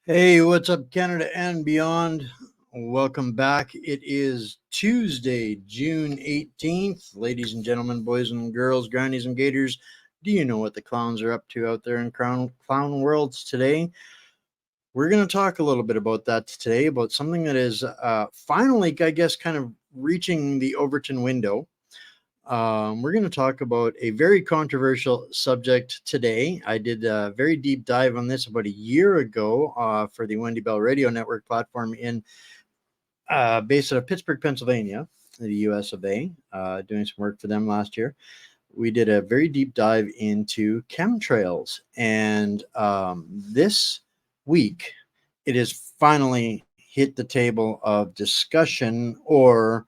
Hey, what's up, Canada and beyond? Welcome back. It is Tuesday, June 18th. Ladies and gentlemen, boys and girls, grannies and gators, do you know what the clowns are up to out there in clown worlds today? We're going to talk a little bit about that today, about something that is finally, I guess, kind of reaching the Overton window. We're going to talk about a very controversial subject today. I did a very deep dive on this about a year ago for the Wendy Bell Radio Network platform in based out of Pittsburgh, Pennsylvania, the U.S. of A. Doing some work for them last year. We did a very deep dive into chemtrails, and this week it has finally hit the table of discussion or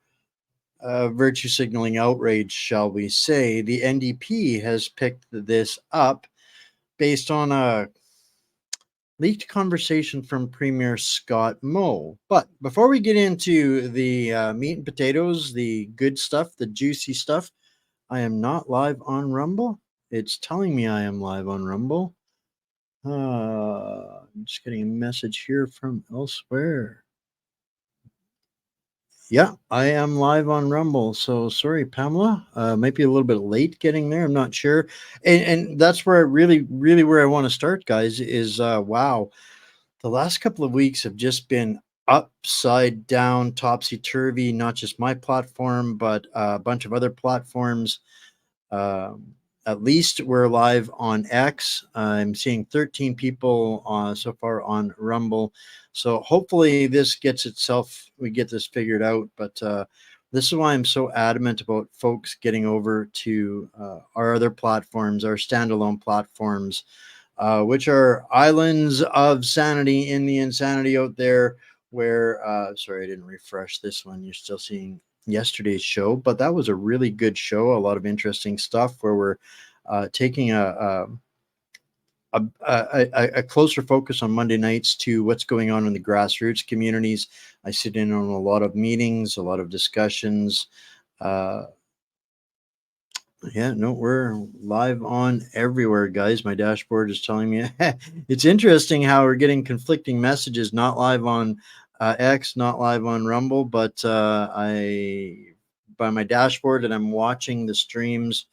virtue signaling outrage, shall we say. The NDP has picked this up based on a leaked conversation from Premier Scott Moe. But before we get into the meat and potatoes, the good stuff, the juicy stuff, I am not live on Rumble. It's telling me I am live on Rumble. I'm just getting a message here from elsewhere. Yeah, I am live on Rumble. So sorry, Pamela. Might be a little bit late getting there. I'm not sure. And that's where I really where I want to start, guys, is wow. The last couple of weeks have just been upside down, topsy turvy, not just my platform, but a bunch of other platforms. Um, at least we're live on X. I'm seeing 13 people so far on Rumble. So hopefully we get this figured out. But this is why I'm so adamant about folks getting over to our other platforms, our standalone platforms, which are islands of sanity in the insanity out there. Where, sorry, I didn't refresh this one. You're still seeing yesterday's show, but that was a really good show. A lot of interesting stuff where we're taking a closer focus on Monday nights to what's going on in the grassroots communities. I sit in on a lot of meetings, a lot of discussions. Uh, yeah, no, we're live on everywhere, guys. My dashboard is telling me it's interesting how we're getting conflicting messages. Not live on X, not live on Rumble, but I by my dashboard and I'm watching the streams.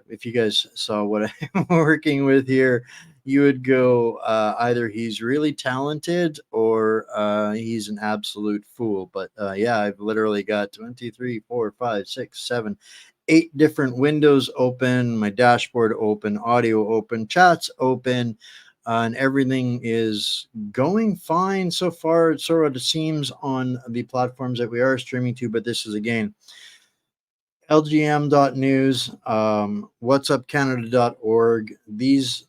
If you guys saw what I'm working with here, you would go either he's really talented or he's an absolute fool. But yeah, I've literally got 23, 4, 5, 6, 7, 8 different windows open, my dashboard open, audio open, chats open, and everything is going fine so far. So it seems on the platforms that we are streaming to, but this is again lgm.news, whatsupcanada.org. These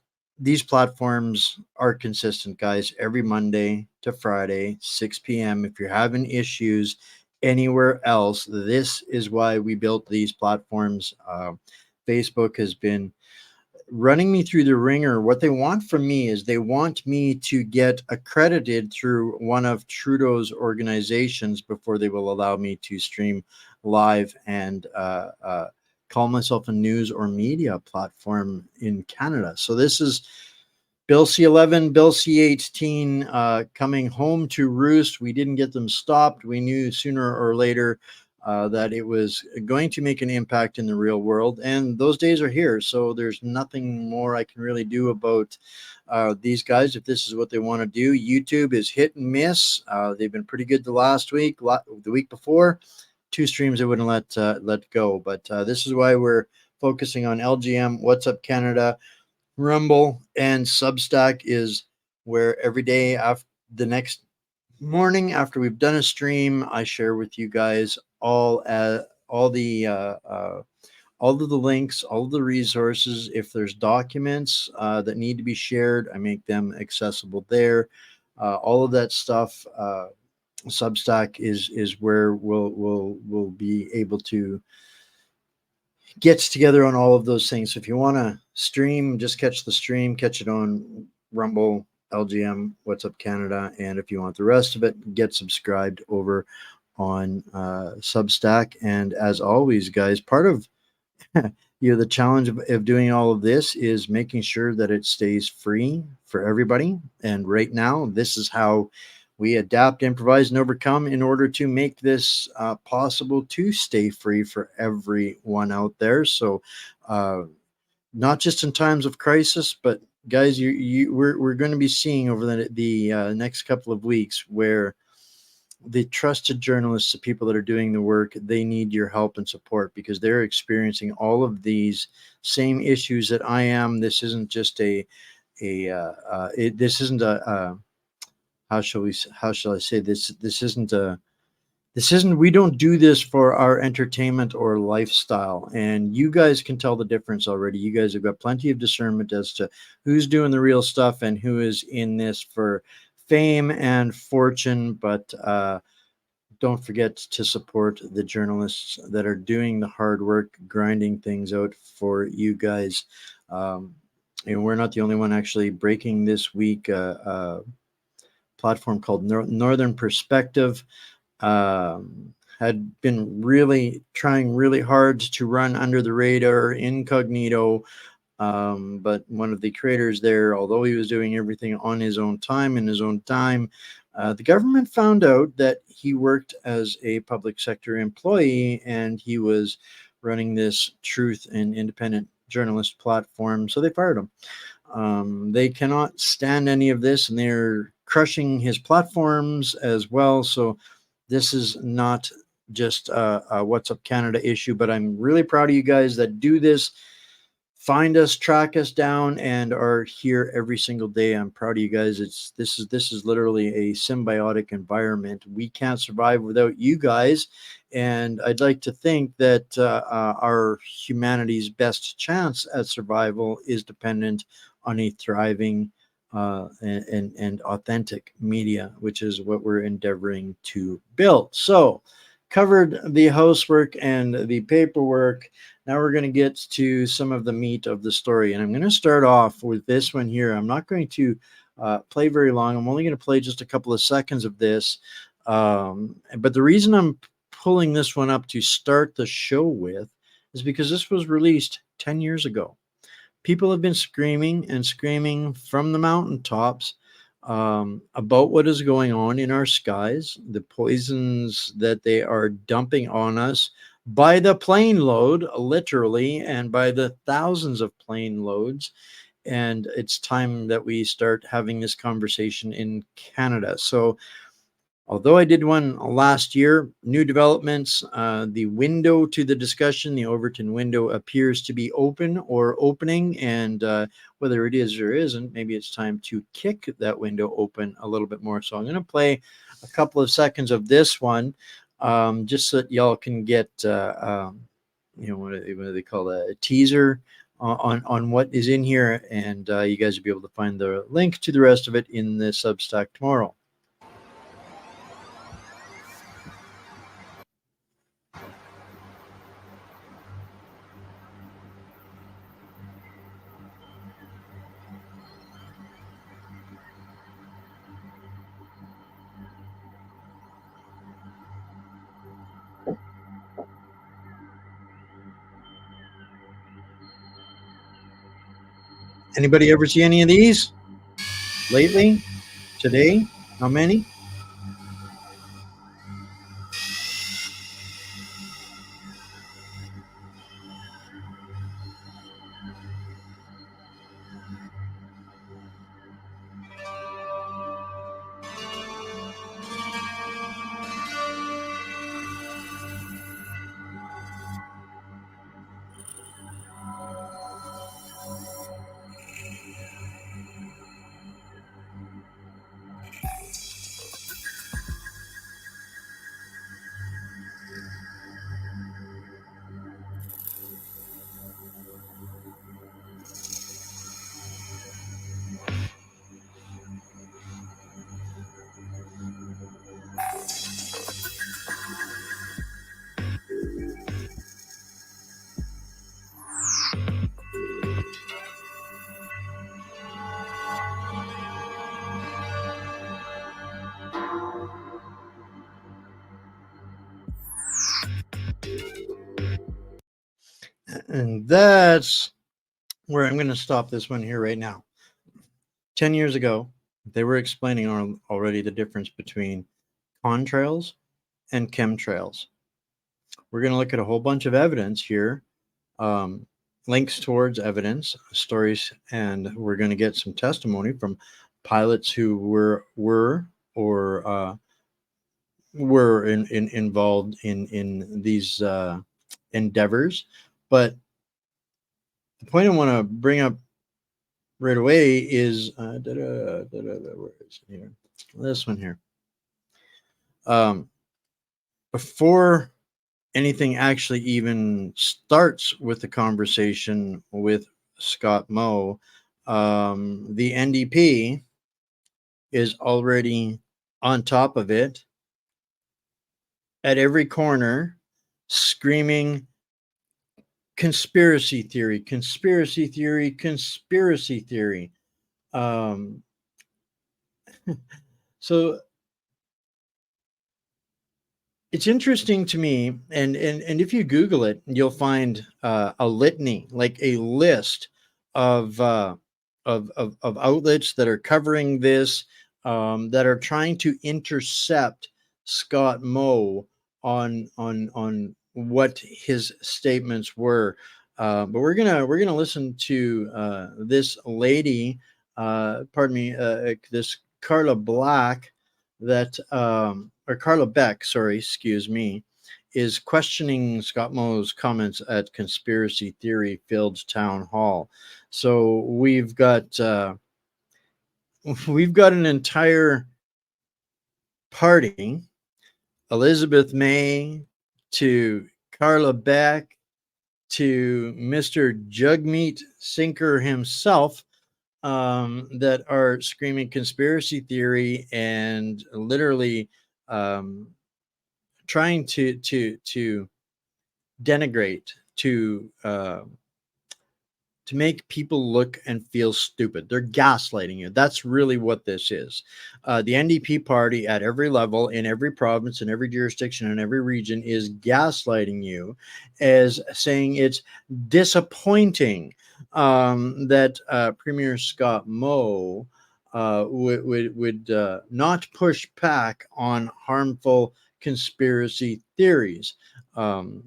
platforms are consistent, guys, every Monday to Friday, 6 p.m. If you're having issues anywhere else, this is why we built these platforms. Facebook has been running me through the ringer. What they want from me is they want me to get accredited through one of Trudeau's organizations before they will allow me to stream live and call myself a news or media platform in Canada. So this is Bill C-11, Bill C-18 coming home to roost. We didn't get them stopped. We knew sooner or later that it was going to make an impact in the real world, and those days are here. So there's nothing more I can really do about these guys if this is what they want to do. YouTube is hit and miss. They've been pretty good the last week, the week before. 2 streams they wouldn't let go, but this is why we're focusing on LGM, What's Up Canada, Rumble, and Substack is where every day after the next morning after we've done a stream, I share with you guys all of the links, all of the resources. If there's documents that need to be shared, I make them accessible there. All of that stuff. Substack is where we'll be able to get together on all of those things. So if you want to stream, just catch the stream, catch it on Rumble, LGM, What's Up Canada, and if you want the rest of it, get subscribed over on Substack. And as always, guys, part of The challenge of doing all of this is making sure that it stays free for everybody. And right now, this is how we adapt, improvise, and overcome in order to make this possible to stay free for everyone out there. So, uh, not just in times of crisis, but guys, we're going to be seeing over the next couple of weeks where the trusted journalists, the people that are doing the work, they need your help and support because they're experiencing all of these same issues that I am. This isn't just this isn't a how shall I say this? This isn't, we don't do this for our entertainment or lifestyle. And you guys can tell the difference already. You guys have got plenty of discernment as to who's doing the real stuff and who is in this for fame and fortune. But don't forget to support the journalists that are doing the hard work, grinding things out for you guys. Um, we're not the only one actually breaking this week. Platform called Northern Perspective had been really trying really hard to run under the radar, incognito. But one of the creators there, although he was doing everything on his own time, in his own time, the government found out that he worked as a public sector employee and he was running this truth and independent journalist platform. So they fired him. They cannot stand any of this and they're crushing his platforms as well. So this is not just a What's Up Canada issue, but I'm really proud of you guys that do this. Find us, track us down, and are here every single day. I'm proud of you guys. This is literally a symbiotic environment. We can't survive without you guys, and I'd like to think that our humanity's best chance at survival is dependent on a thriving and authentic media, which is what we're endeavoring to build. So, covered the housework and the paperwork. Now we're going to get to some of the meat of the story. And I'm going to start off with this one here. I'm not going to play very long. I'm only going to play just a couple of seconds of this. But the reason I'm pulling this one up to start the show with is because this was released 10 years ago. People have been screaming and screaming from the mountaintops about what is going on in our skies, the poisons that they are dumping on us by the plane load, literally, and by the thousands of plane loads. And it's time that we start having this conversation in Canada. So, although I did one last year, new developments, the window to the discussion, the Overton window, appears to be open or opening. And whether it is or isn't, maybe it's time to kick that window open a little bit more. So I'm going to play a couple of seconds of this one just so that y'all can get, what do they call that? A teaser on what is in here. And you guys will be able to find the link to the rest of it in the Substack tomorrow. Anybody ever see any of these lately? Today? How many? And that's where I'm going to stop this one here right now. 10 years ago, they were explaining already the difference between contrails and chemtrails. We're going to look at a whole bunch of evidence here, links towards evidence, stories, and we're going to get some testimony from pilots who were involved in these endeavors. But the point I want to bring up right away is where is it here? This one here. Before anything actually even starts with the conversation with Scott Moe, the NDP is already on top of it at every corner, screaming conspiracy theory, conspiracy theory, conspiracy theory. So it's interesting to me, and if you Google it, you'll find a litany, like a list of outlets that are covering this, that are trying to intercept Scott Moe on what his statements were. But we're gonna listen to this lady, this Carla Black, that or Carla Beck, sorry, excuse me, is questioning Scott Moe's comments at conspiracy theory filled town hall. So we've got an entire party, Elizabeth May to Carla Beck to Mr. Jugmeat Sinker himself, that are screaming conspiracy theory and literally trying to denigrate, to make people look and feel stupid. They're gaslighting you. That's really what this is. The NDP party at every level, in every province, in every jurisdiction, in every region is gaslighting you, as saying it's disappointing that Premier Scott Moe would not push back on harmful conspiracy theories,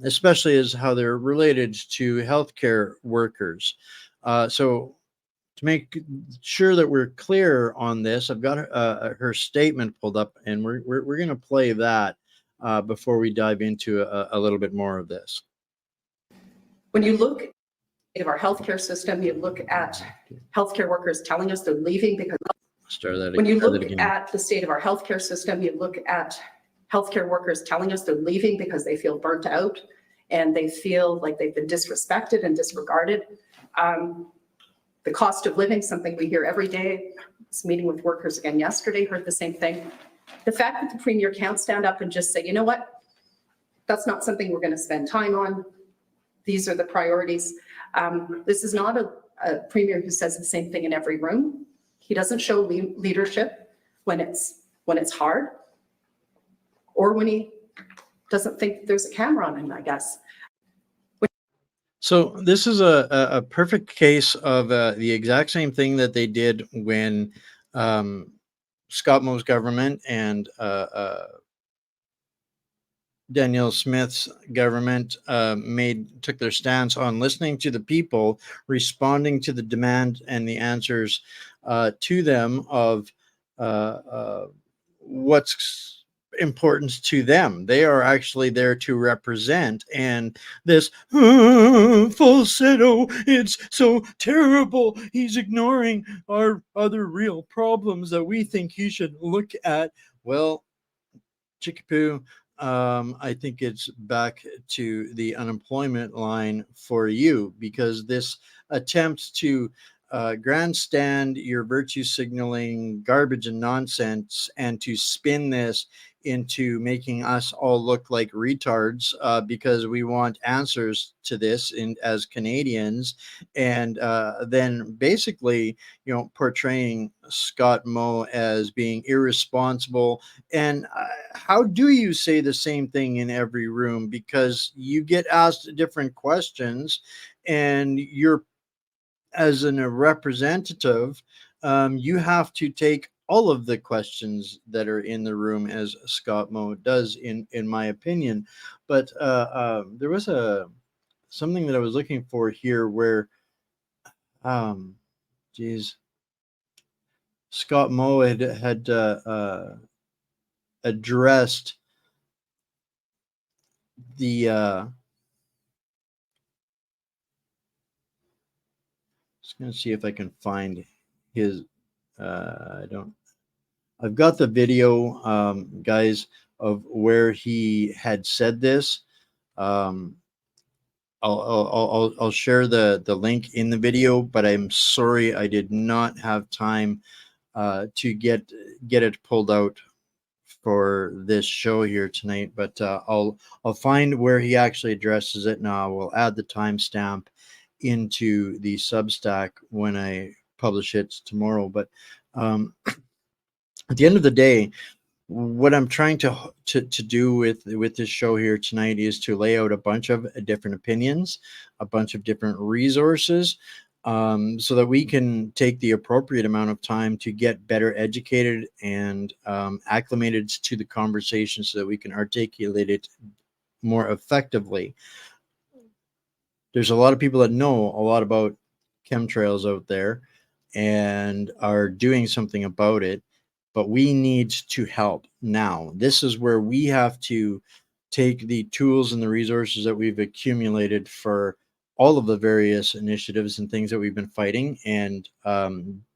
especially as how they're related to healthcare workers. So to make sure that we're clear on this, I've got her statement pulled up, and we're going to play that before we dive into a little bit more of this. When you look at our healthcare system, you look at healthcare workers telling us they're leaving because when you look at the state of our healthcare system, you look at healthcare workers telling us they're leaving because they feel burnt out and they feel like they've been disrespected and disregarded. The cost of living, something we hear every day. I was meeting with workers again yesterday, heard the same thing. The fact that the Premier can't stand up and just say, you know what, that's not something we're going to spend time on. These are the priorities. This is not a Premier who says the same thing in every room. He doesn't show leadership when it's hard, or when he doesn't think there's a camera on him, I guess. So this is a perfect case of the exact same thing that they did when Scott Moe's government and Danielle Smith's government took their stance on listening to the people, responding to the demand and the answers to them of what's important to them. They are actually there to represent, and this falsetto, it's so terrible, he's ignoring our other real problems that we think he should look at. Well, Chickapoo, I think it's back to the unemployment line for you, because this attempt to grandstand your virtue signaling garbage and nonsense and to spin this into making us all look like retards because we want answers to this as Canadians, and then basically, portraying Scott Moe as being irresponsible. And how do you say the same thing in every room? Because you get asked different questions, and you're, as a representative, you have to take all of the questions that are in the room, as Scott Moe does, in my opinion. But there was something that I was looking for here where, um, geez, Scott Moe had addressed the. Just gonna see if I can find his. I don't. I've got the video, guys, of where he had said this. Um, I'll share the link in the video, but I'm sorry I did not have time to get it pulled out for this show here tonight. But I'll find where he actually addresses it, and I will add the timestamp into the Substack when I publish it tomorrow. But at the end of the day, what I'm trying to do with this show here tonight is to lay out a bunch of different opinions, a bunch of different resources, so that we can take the appropriate amount of time to get better educated and acclimated to the conversation, so that we can articulate it more effectively. There's a lot of people that know a lot about chemtrails out there and are doing something about it, but we need to help now. This is where we have to take the tools and the resources that we've accumulated for all of the various initiatives and things that we've been fighting, and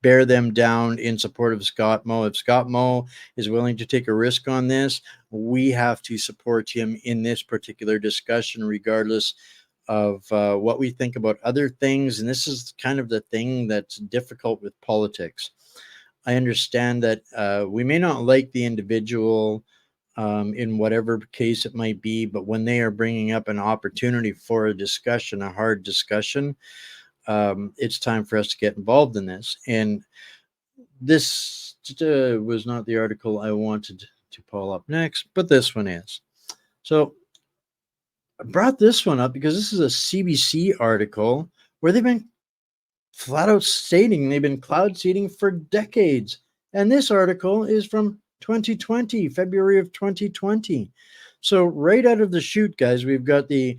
bear them down in support of Scott Moe. If Scott Moe is willing to take a risk on this, we have to support him in this particular discussion, regardless of what we think about other things. And this is kind of the thing that's difficult with politics. I understand that we may not like the individual in whatever case it might be, but when they are bringing up an opportunity for a discussion, a hard discussion, it's time for us to get involved in this. And this was not the article I wanted to pull up next, but this one is. So I brought this one up because this is a CBC article where they've been flat out stating they've been cloud seeding for decades. And this article is from 2020, February of 2020. So right out of the chute, guys, we've got the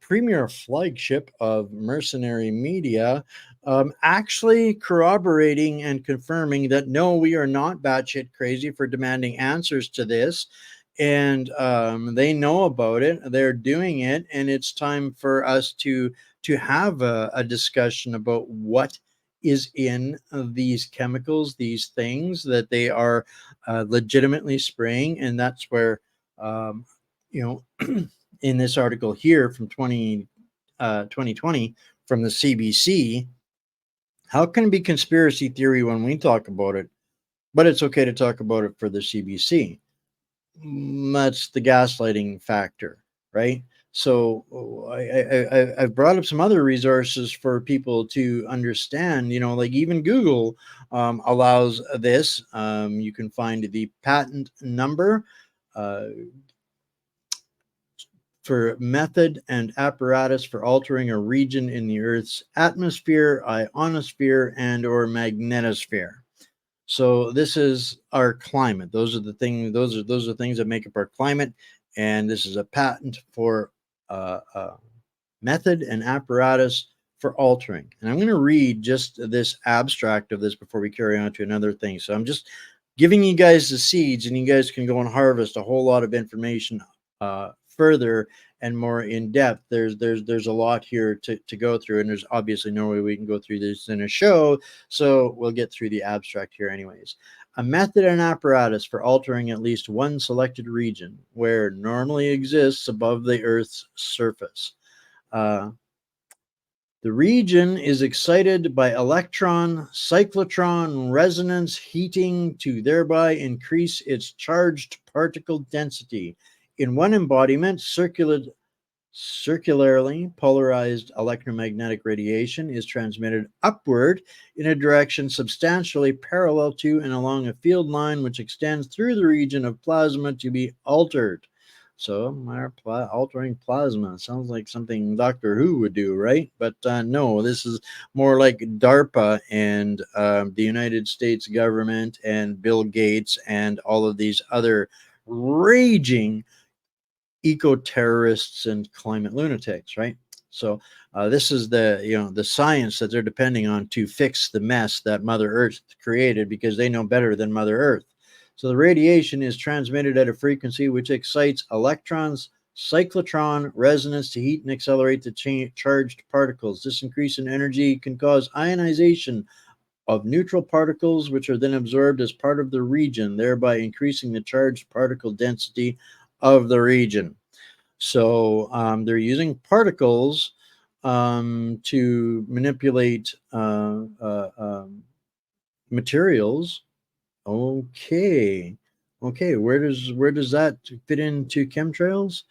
premier flagship of mercenary media actually corroborating and confirming that no, we are not batshit crazy for demanding answers to this. And they know about it. They're doing it, and it's time for us to have a discussion about what is in these chemicals, these things that they are legitimately spraying. And that's where, in this article here from 2020 from the CBC, how can it be conspiracy theory when we talk about it, but it's okay to talk about it for the CBC? That's the gaslighting factor, right? So I've brought up some other resources for people to understand, like even Google allows this. You can find the patent number for method and apparatus for altering a region in the Earth's atmosphere, ionosphere, and or magnetosphere. So this is our climate. Those are the things. Those are things that make up our climate. And this is a patent for method and apparatus for altering. And I'm going to read just this abstract of this before we carry on to another thing. So I'm just giving you guys the seeds, and you guys can go and harvest a whole lot of information further and more in depth. There's a lot here to go through, and there's obviously no way we can go through this in a show, so we'll get through the abstract here anyways. A method and apparatus for altering at least one selected region where normally exists above the Earth's surface. The region is excited by electron cyclotron resonance heating to thereby increase its charged particle density. In one embodiment, circularly polarized electromagnetic radiation is transmitted upward in a direction substantially parallel to and along a field line which extends through the region of plasma to be altered. So, altering plasma sounds like something Doctor Who would do, right? But no, this is more like DARPA and the United States government and Bill Gates and all of these other raging eco-terrorists and climate lunatics, right? So this is the science that they're depending on to fix the mess that Mother Earth created, because they know better than Mother Earth. So the radiation is transmitted at a frequency which excites electrons cyclotron resonance to heat and accelerate the charged particles. This increase in energy can cause ionization of neutral particles, which are then absorbed as part of the region, thereby increasing the charged particle density of the region. So they're using particles to manipulate materials. Okay, okay. Where does that fit into chemtrails?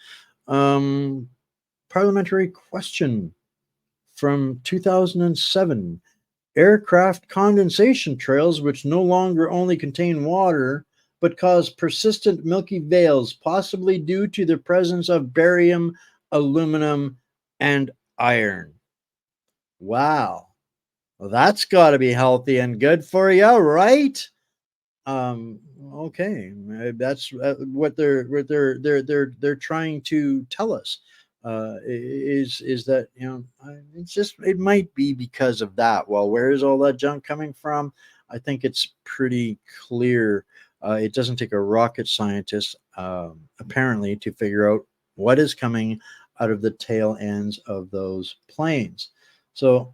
Parliamentary question from 2007. Aircraft condensation trails, which no longer only contain water, but cause persistent milky veils, possibly due to the presence of barium, aluminum, and iron. Wow. Well, that's got to be healthy and good for you, right? Okay, that's what they're trying to tell us. Is that it's just, it might be because of that. Well, where is all that junk coming from? I think it's pretty clear. It doesn't take a rocket scientist apparently to figure out what is coming out of the tail ends of those planes. So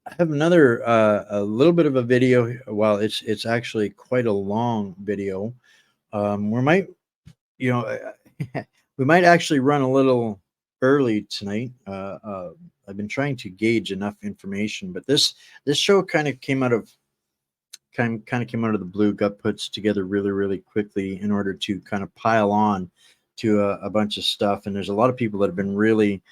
I have another a little bit of a video. Well, it's actually quite a long video. We might, you know, we might actually run a little early tonight. I've been trying to gauge enough information, but this show kind of came out of the blue. Got put together really quickly in order to kind of pile on to a bunch of stuff. And there's a lot of people that have been really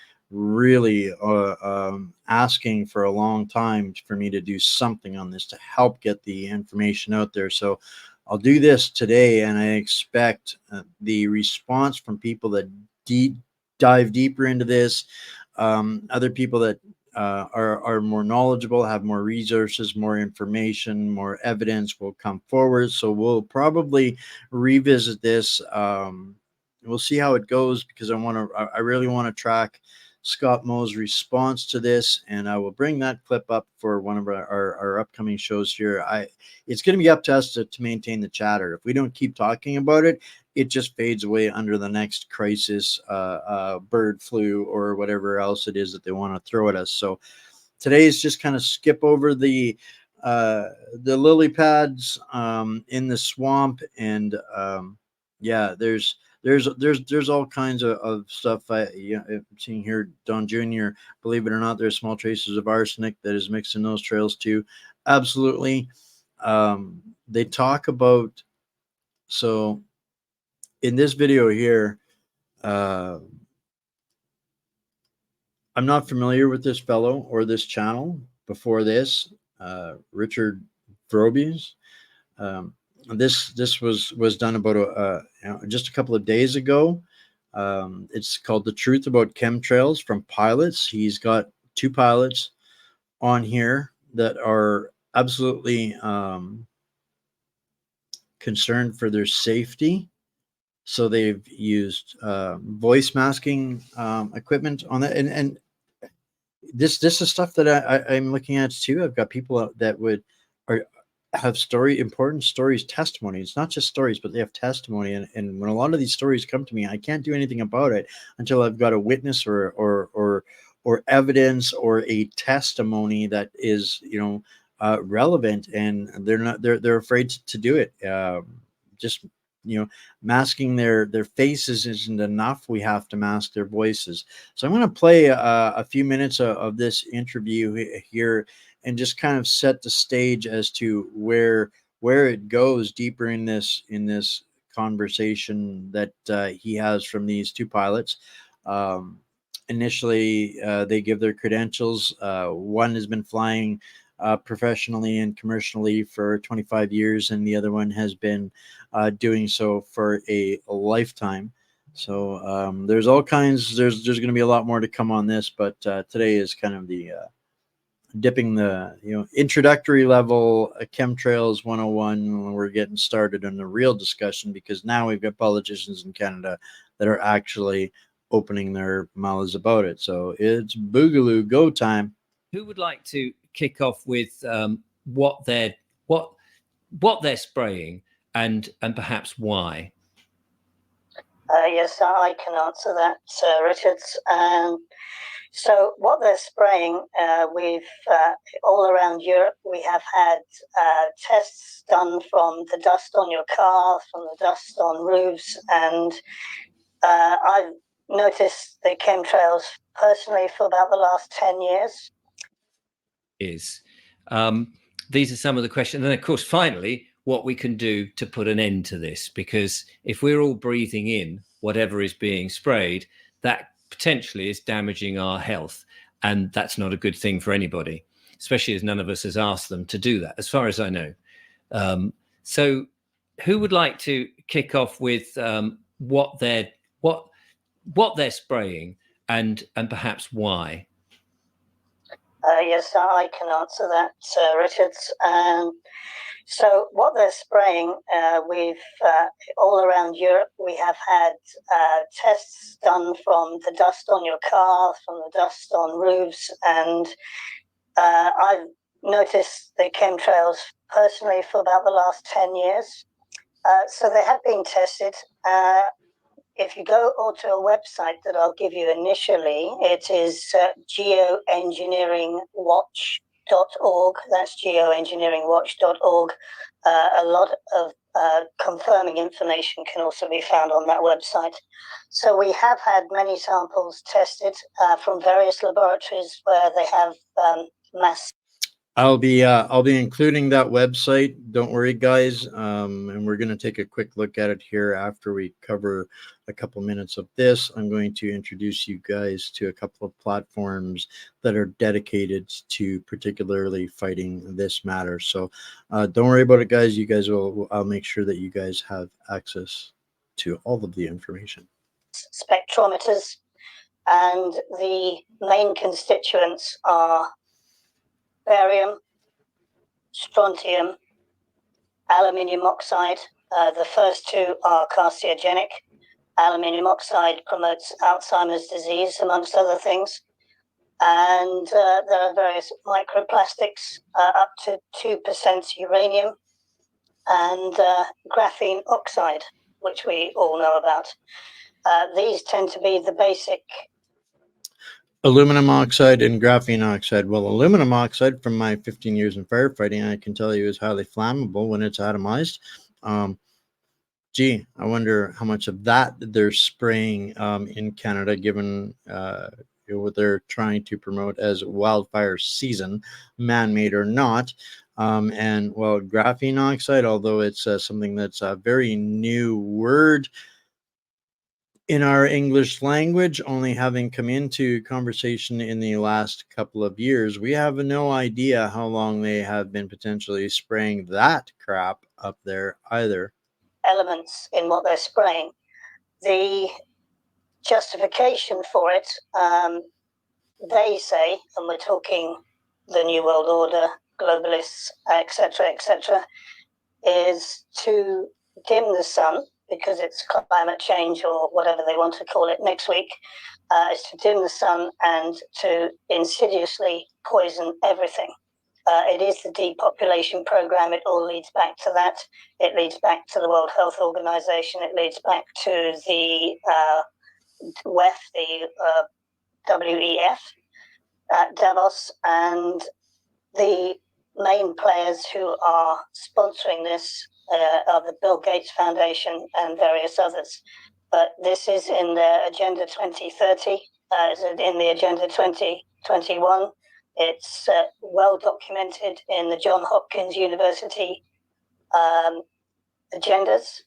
asking for a long time for me to do something on this to help get the information out there. So I'll do this today, and I expect the response from people that dive deeper into this, other people that are more knowledgeable, have more resources, more information, more evidence will come forward. So we'll probably revisit this. We'll see how it goes, because I really want to track Scott Moe's response to this, and I will bring that clip up for one of our upcoming shows here. It's going to be up to us to maintain the chatter. If we don't keep talking about it, it just fades away under the next crisis, bird flu, or whatever else it is that they want to throw at us. So today's just kind of skip over the lily pads in the swamp, and yeah, there's all kinds of stuff. I'm seeing here, Don Jr., believe it or not, there's small traces of arsenic that is mixed in those trails too. Absolutely. They talk about, so in this video here, I'm not familiar with this fellow or this channel before this, Richard Vrobies. This was done about just a couple of days ago. It's called The Truth About Chemtrails from pilots. He's got 2 pilots on here that are absolutely concerned for their safety. So they've used voice masking equipment on that, and this is stuff that I'm looking at too. I've got people that have important stories, testimony. It's not just stories, but they have testimony. And when a lot of these stories come to me, I can't do anything about it until I've got a witness or evidence or a testimony that is, relevant. And they're afraid to do it. Just masking their faces isn't enough. We have to mask their voices. So I'm going to play a few minutes of this interview here and just kind of set the stage as to where it goes deeper in this conversation that he has from these two pilots. Initially, they give their credentials. One has been flying professionally and commercially for 25 years, and the other one has been doing so for a lifetime. So there's all kinds. There's going to be a lot more to come on this, but today is kind of the dipping the introductory level chemtrails 101 when we're getting started on the real discussion, because now we've got politicians in Canada that are actually opening their mouths about it. So it's boogaloo go time. Who would like to kick off with what they're spraying and perhaps why? Yes, I can answer that, Richards. So what they're spraying, we've all around Europe, we have had tests done from the dust on your car, from the dust on roofs, and I've noticed the chemtrails personally for about the last 10 years. These are some of the questions. And of course, finally, what we can do to put an end to this, because if we're all breathing in whatever is being sprayed, that potentially is damaging our health. And that's not a good thing for anybody, especially as none of us has asked them to do that, as far as I know. So who would like to kick off with what they're spraying and perhaps why? Yes, I can answer that, Richards. So what they're spraying, we've all around Europe, we have had tests done from the dust on your car, from the dust on roofs, and I've noticed the chemtrails personally for about the last 10 years. So they have been tested. If you go onto a website that I'll give you initially, it is geoengineeringwatch.org. That's geoengineeringwatch.org. A lot of confirming information can also be found on that website. So we have had many samples tested from various laboratories where they have mass. I'll be including that website. Don't worry, guys. And we're going to take a quick look at it here after we cover a couple minutes of this. I'm going to introduce you guys to a couple of platforms that are dedicated to particularly fighting this matter. So don't worry about it, guys. You guys I'll make sure that you guys have access to all of the information. Spectrometers, and the main constituents are barium, strontium, aluminium oxide. The first two are carcinogenic. Aluminium oxide promotes Alzheimer's disease, amongst other things. And there are various microplastics, up to 2% uranium, and graphene oxide, which we all know about. These tend to be the basic. Aluminum oxide and graphene oxide. Well, aluminum oxide, from my 15 years in firefighting, I can tell you is highly flammable when it's atomized. I wonder how much of that they're spraying in Canada, given what they're trying to promote as wildfire season, man-made or not. And well, graphene oxide, although it's something that's a very new word in our English language, only having come into conversation in the last couple of years, we have no idea how long they have been potentially spraying that crap up there either. Elements in what they're spraying. The justification for it, they say, and we're talking the New World Order, globalists, etc., is to dim the sun, because it's climate change or whatever they want to call it next week, is to dim the sun and to insidiously poison everything. It is the depopulation program. It all leads back to that. It leads back to the World Health Organization. It leads back to the WEF, the WEF at Davos, and the main players who are sponsoring this of the Bill Gates Foundation and various others. But this is in their Agenda 2030, in the Agenda 2021. It's well documented in the Johns Hopkins University agendas.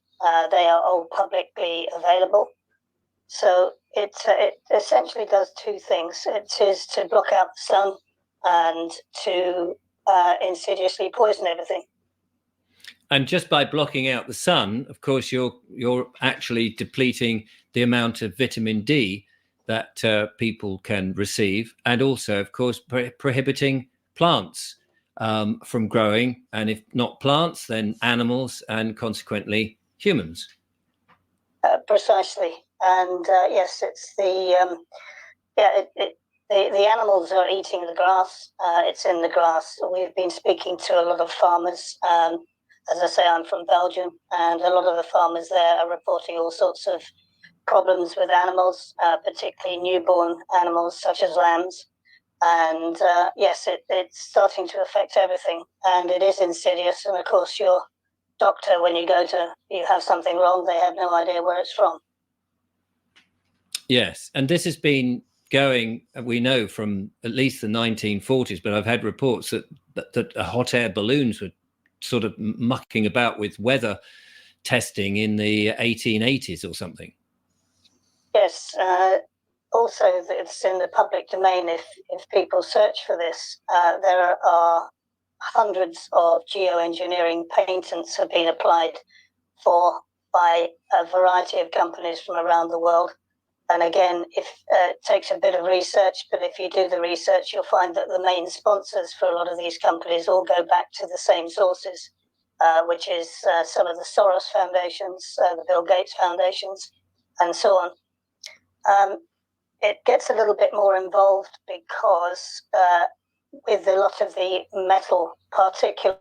They are all publicly available. So it essentially does two things. It is to block out the sun and to insidiously poison everything. And just by blocking out the sun, of course, you're actually depleting the amount of vitamin D that people can receive, and also, of course, prohibiting plants from growing. And if not plants, then animals, and consequently humans. Precisely. And yes, it's the the animals are eating the grass. It's in the grass. We've been speaking to a lot of farmers. As I say, I'm from Belgium, and a lot of the farmers there are reporting all sorts of problems with animals, particularly newborn animals such as lambs. And yes, it's starting to affect everything, and it is insidious. And of course, your doctor, when you have something wrong, they have no idea where it's from. Yes, and this has been going, we know, from at least the 1940s, but I've had reports that hot air balloons were sort of mucking about with weather testing in the 1880s or something. Yes, also it's in the public domain. If people search for this, there are hundreds of geoengineering patents have been applied for by a variety of companies from around the world. And again, it takes a bit of research, but if you do the research, you'll find that the main sponsors for a lot of these companies all go back to the same sources, which is some of the Soros foundations, the Bill Gates foundations, and so on. It gets a little bit more involved because with a lot of the metal particulates,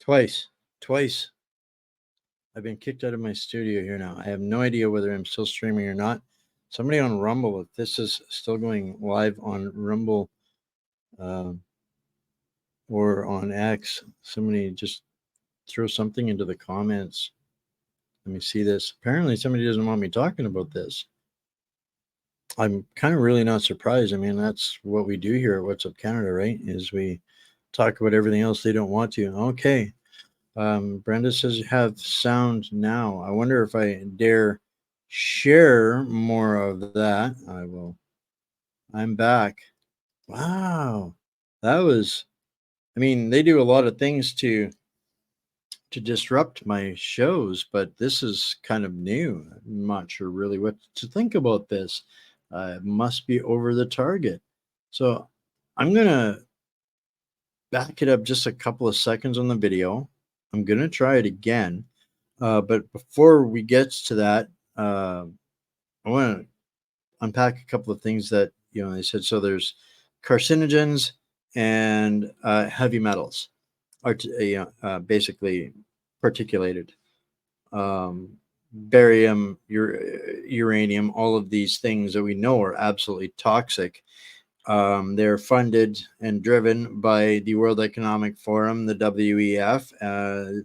Twice. I've been kicked out of my studio here now. I have no idea whether I'm still streaming or not. Somebody on Rumble, if this is still going live on Rumble or on X, somebody just throw something into the comments. Let me see this. Apparently somebody doesn't want me talking about this. I'm kind of really not surprised. I mean, that's what we do here at What's Up Canada, right? Is we talk about everything else they don't want to. Okay. Brenda says you have sound now. I wonder if I dare share more of that. I will. I'm back. Wow. That was, I mean, they do a lot of things to disrupt my shows, but this is kind of new. I'm not sure really what to think about this. It must be over the target. So I'm going to back it up just a couple of seconds on the video. I'm going to try it again. But before we get to that, I want to unpack a couple of things that, they said. So there's carcinogens and heavy metals are basically particulated. Barium, uranium, all of these things that we know are absolutely toxic. They're funded and driven by the World Economic Forum, the WEF,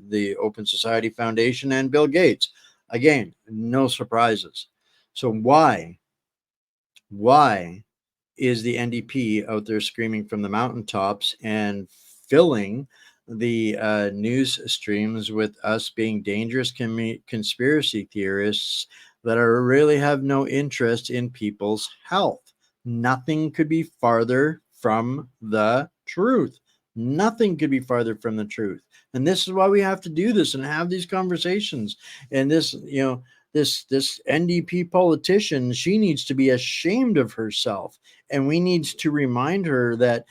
the Open Society Foundation, and Bill Gates. Again, no surprises. So why is the NDP out there screaming from the mountaintops and filling the news streams with us being dangerous conspiracy theorists that really have no interest in people's health? Nothing could be farther from the truth. Nothing could be farther from the truth. And this is why we have to do this and have these conversations. And this, this NDP politician, she needs to be ashamed of herself. And we need to remind her that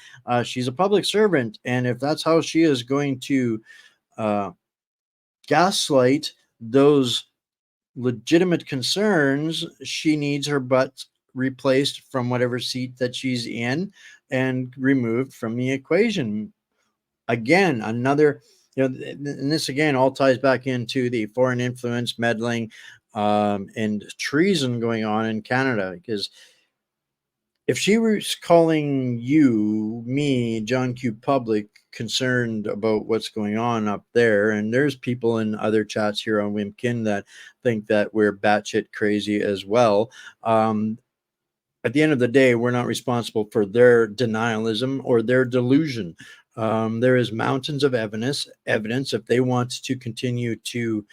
she's a public servant. And if that's how she is going to gaslight those legitimate concerns, she needs her butt replaced from whatever seat that she's in and removed from the equation. Again, another, and this again all ties back into the foreign influence, meddling, and treason going on in Canada. Because if she was calling you, me, John Q. Public, concerned about what's going on up there, and there's people in other chats here on Wimkin that think that we're batshit crazy as well. At the end of the day, we're not responsible for their denialism or their delusion. There is mountains of evidence. If they want to continue to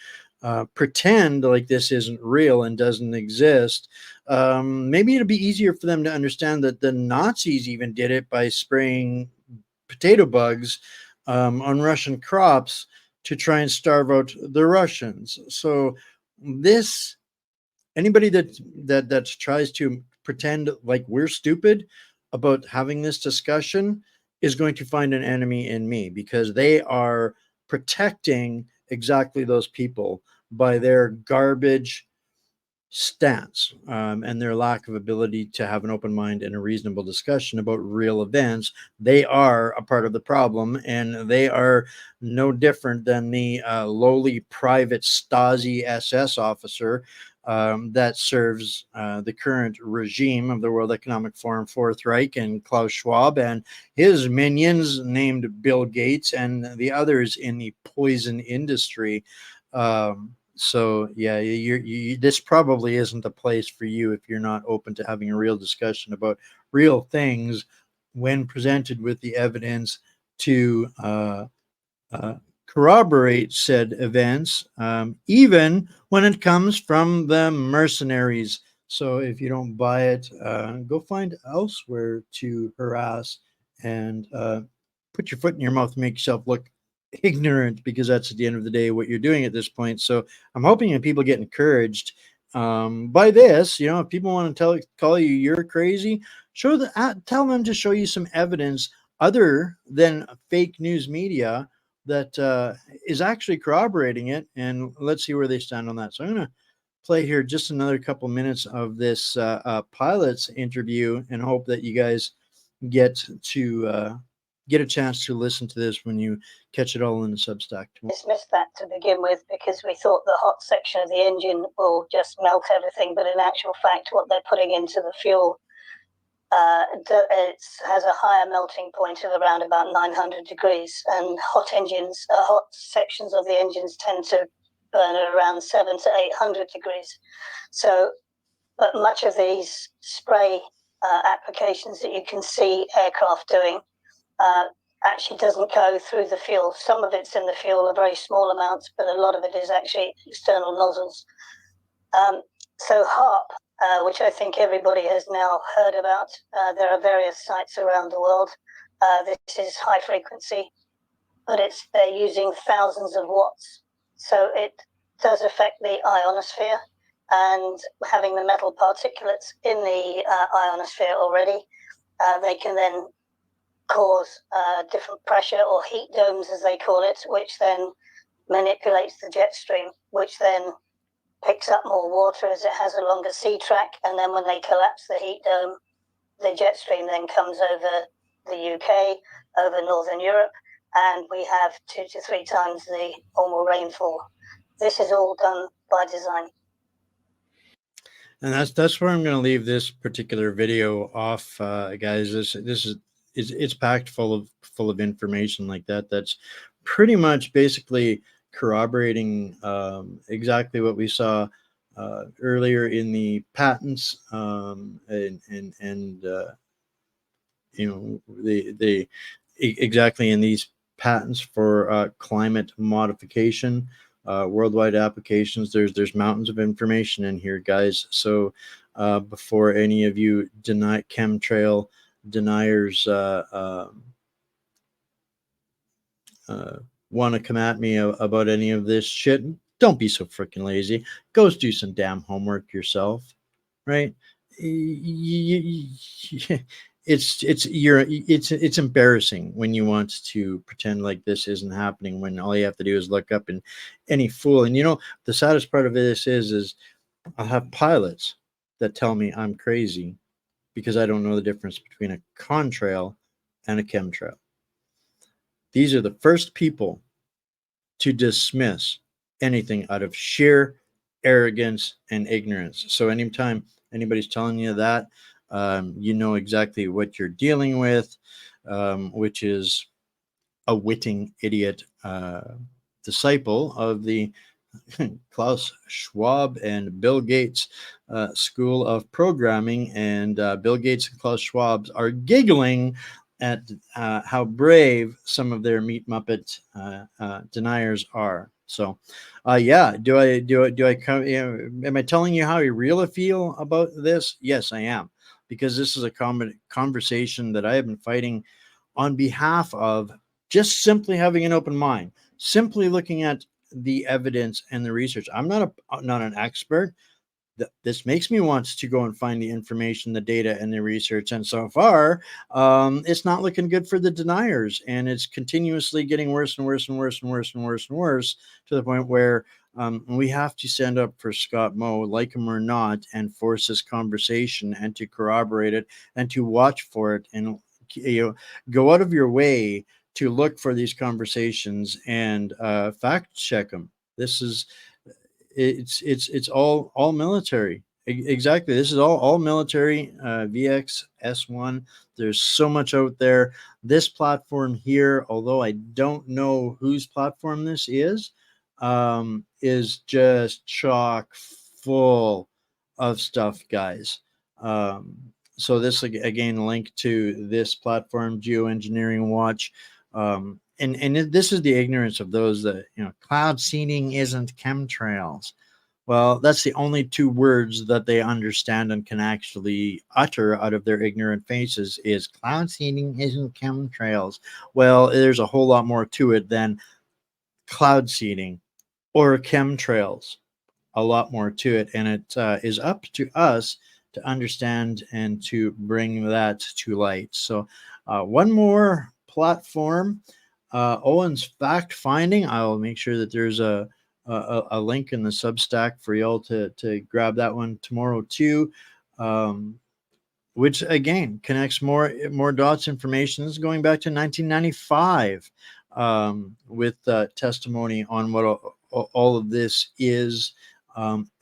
pretend like this isn't real and doesn't exist, maybe it'll be easier for them to understand that the Nazis even did it by spraying potato bugs on Russian crops to try and starve out the Russians. So this, anybody that tries to pretend like we're stupid about having this discussion is going to find an enemy in me, because they are protecting exactly those people by their garbage stance, and their lack of ability to have an open mind and a reasonable discussion about real events. They are a part of the problem, and they are no different than the lowly private Stasi SS officer that serves the current regime of the World Economic Forum, Fourth Reich, and Klaus Schwab and his minions named Bill Gates and the others in the poison industry. So yeah, this probably isn't the place for you if you're not open to having a real discussion about real things when presented with the evidence to corroborate said events, even when it comes from the mercenaries. So if you don't buy it, go find elsewhere to harass and put your foot in your mouth and make yourself look ignorant, because that's at the end of the day what you're doing at this point. So I'm hoping that people get encouraged by this. If people want to call you you're crazy, tell them to show you some evidence other than fake news media that is actually corroborating it, and let's see where they stand on that. So I'm going to play here just another couple minutes of this pilot's interview and hope that you guys get a chance to listen to this when you catch it all in the Substack. Dismissed that to begin with because we thought the hot section of the engine will just melt everything, but in actual fact what they're putting into the fuel it has a higher melting point of around about 900 degrees, and hot sections of the engines tend to burn at around 700 to 800 degrees. So, but much of these spray applications that you can see aircraft doing actually doesn't go through the fuel. Some of it's in the fuel, a very small amount, but a lot of it is actually external nozzles. So HARP, which I think everybody has now heard about. There are various sites around the world. This is high frequency, but they're using thousands of watts. So it does affect the ionosphere, and having the metal particulates in the ionosphere already, they can then cause different pressure or heat domes, as they call it, which then manipulates the jet stream, which then picks up more water as it has a longer sea track. And then when they collapse the heat dome, the jet stream then comes over the UK, over Northern Europe, and we have 2 to 3 times the normal rainfall. This is all done by design. And that's where I'm going to leave this particular video off, guys. It's packed full of information like that. That's pretty much basically corroborating exactly what we saw earlier in the patents, and you know, the exactly in these patents for climate modification. Worldwide applications. There's mountains of information in here, guys. So before any of you chemtrail deniers want to come at me about any of this shit, don't be so freaking lazy. Go do some damn homework yourself, right? It's embarrassing when you want to pretend like this isn't happening, when all you have to do is look up, and any fool. And you know, the saddest part of this is I'll have pilots that tell me I'm crazy because I don't know the difference between a contrail and a chemtrail. These are the first people to dismiss anything out of sheer arrogance and ignorance. So anytime anybody's telling you that, you know exactly what you're dealing with, which is a witting idiot disciple of the Klaus Schwab and Bill Gates School of Programming. And Bill Gates and Klaus Schwab are giggling at how brave some of their meat muppet deniers are. So, yeah, am I telling you how I really feel about this? Yes, I am, because this is a conversation that I have been fighting on behalf of just simply having an open mind, simply looking at the evidence and the research. I'm not an expert. This makes me want to go and find the information, the data, and the research. And so far, it's not looking good for the deniers, and it's continuously getting worse and worse and worse and worse and worse and worse, to the point where we have to stand up for Scott Moe, like him or not, and force this conversation and to corroborate it and to watch for it, and go out of your way to look for these conversations and fact check them. This is it's all military. Exactly. This is all military. VX S1. There's so much out there. This platform here, although I don't know whose platform this is just chock full of stuff, guys. So this, again, link to this platform, Geoengineering Watch. And this is the ignorance of those that, cloud seeding isn't chemtrails. Well, that's the only 2 words that they understand and can actually utter out of their ignorant faces, is cloud seeding isn't chemtrails. Well, there's a whole lot more to it than cloud seeding or chemtrails. A lot more to it, and it is up to us to understand and to bring that to light. So one more platform, Owen's Fact Finding. I'll make sure that there's a link in the Substack for y'all to grab that one tomorrow too, which again connects more dots. Information. This is going back to 1995 with testimony on what all of this is.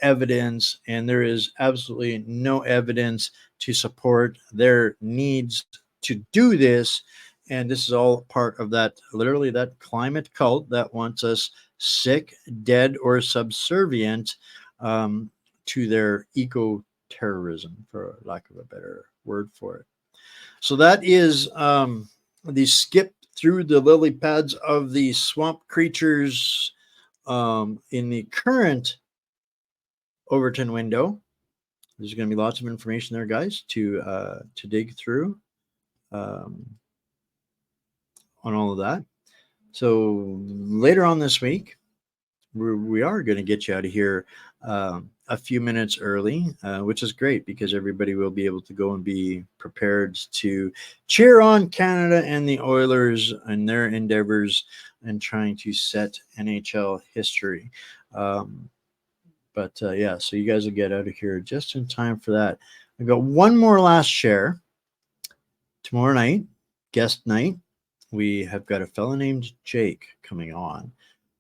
Evidence, and there is absolutely no evidence to support their needs to do this. And this is all part of that, literally, that climate cult that wants us sick, dead, or subservient to their eco-terrorism, for lack of a better word for it. So that is the skip through the lily pads of the swamp creatures in the current Overton window. There's going to be lots of information there, guys, to dig through on all of that. So later on this week, we are going to get you out of here a few minutes early, which is great, because everybody will be able to go and be prepared to cheer on Canada and the Oilers and their endeavors and trying to set NHL history. Yeah, so you guys will get out of here just in time for that. I got one more last share. Tomorrow night, guest night, we have got a fellow named Jake coming on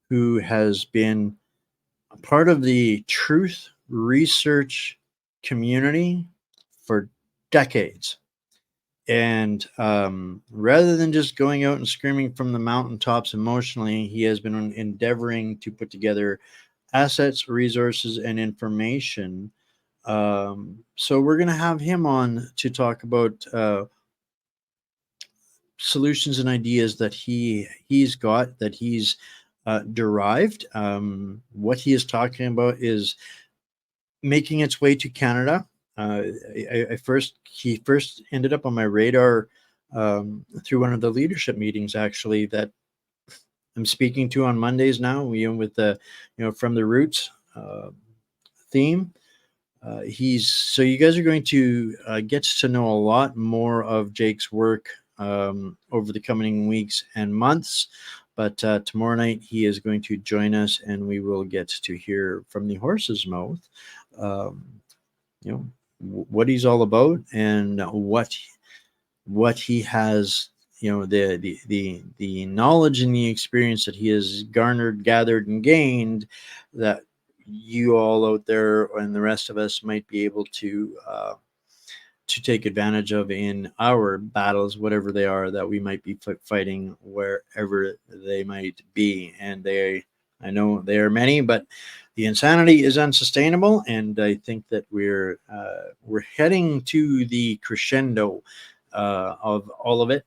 who has been a part of the truth research community for decades. And rather than just going out and screaming from the mountaintops emotionally, he has been endeavoring to put together assets, resources, and information. So we're going to have him on to talk about solutions and ideas that he's got, that he's derived. What he is talking about is making its way to Canada. He first ended up on my radar through one of the leadership meetings, actually, that I'm speaking to on Mondays now. With the from the roots theme. So you guys are going to get to know a lot more of Jake's work over the coming weeks and months. But tomorrow night he is going to join us, and we will get to hear from the horse's mouth, what he's all about and what he has, the knowledge and the experience that he has garnered, gathered, and gained, that you all out there and the rest of us might be able to take advantage of in our battles, whatever they are that we might be fighting, wherever they might be. And I know they are many, but the insanity is unsustainable, and I think that we're heading to the crescendo of all of it,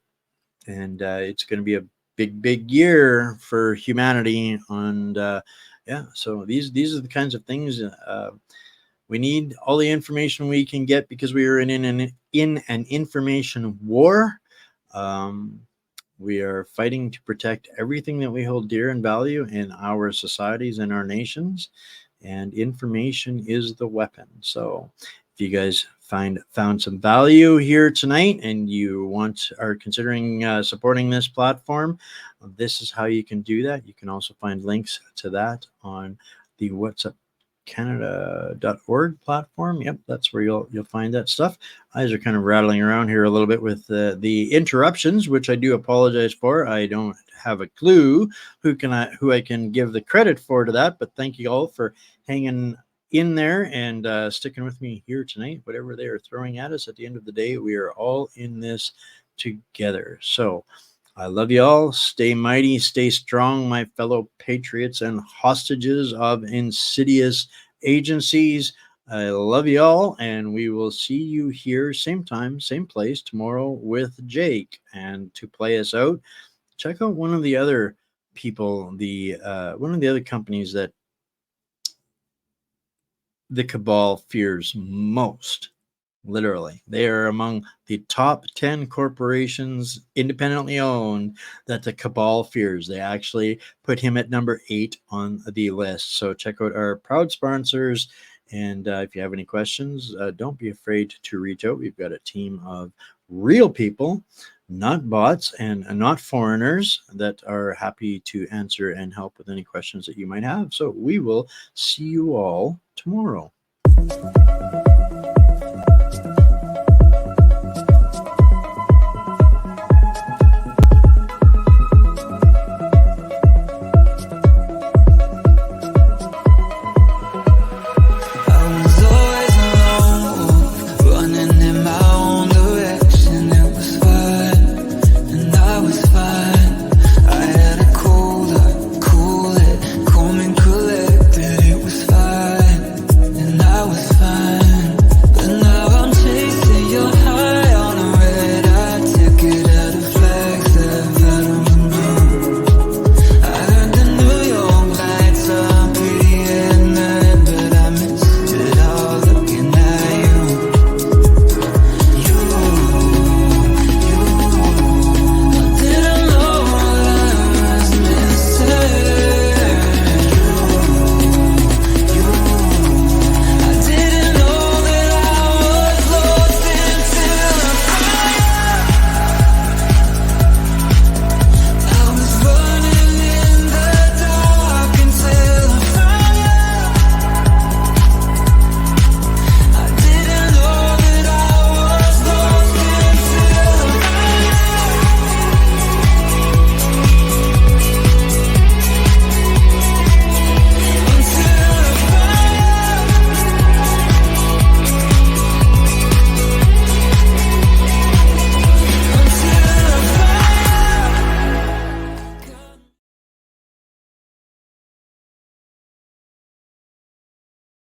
and it's going to be a big year for humanity. And so these are the kinds of things we need. All the information we can get, because we are in an information war. We are fighting to protect everything that we hold dear and value in our societies and our nations, and information is the weapon. So if you guys found some value here tonight and you are considering supporting this platform, this is how you can do that. You can also find links to that on the whatsupcanada.org platform. Yep, that's where you'll find that stuff. Eyes are kind of rattling around here a little bit with the interruptions, which I do apologize for. I don't have a clue who I can give the credit for to that, but thank you all for hanging in there and sticking with me here tonight. Whatever they are throwing at us, at the end of the day, we are all in this together. So I love you all. Stay mighty, stay strong, my fellow patriots and hostages of insidious agencies. I love you all, and we will see you here same time, same place tomorrow with Jake. And to play us out, check out one of the other people, one of the other companies that the cabal fears most. Literally, they are among the top 10 corporations independently owned that the cabal fears. They actually put him at number 8 on the list. So check out our proud sponsors. And if you have any questions, don't be afraid to reach out. We've got a team of real people, not bots and not foreigners, that are happy to answer and help with any questions that you might have. So we will see you all tomorrow.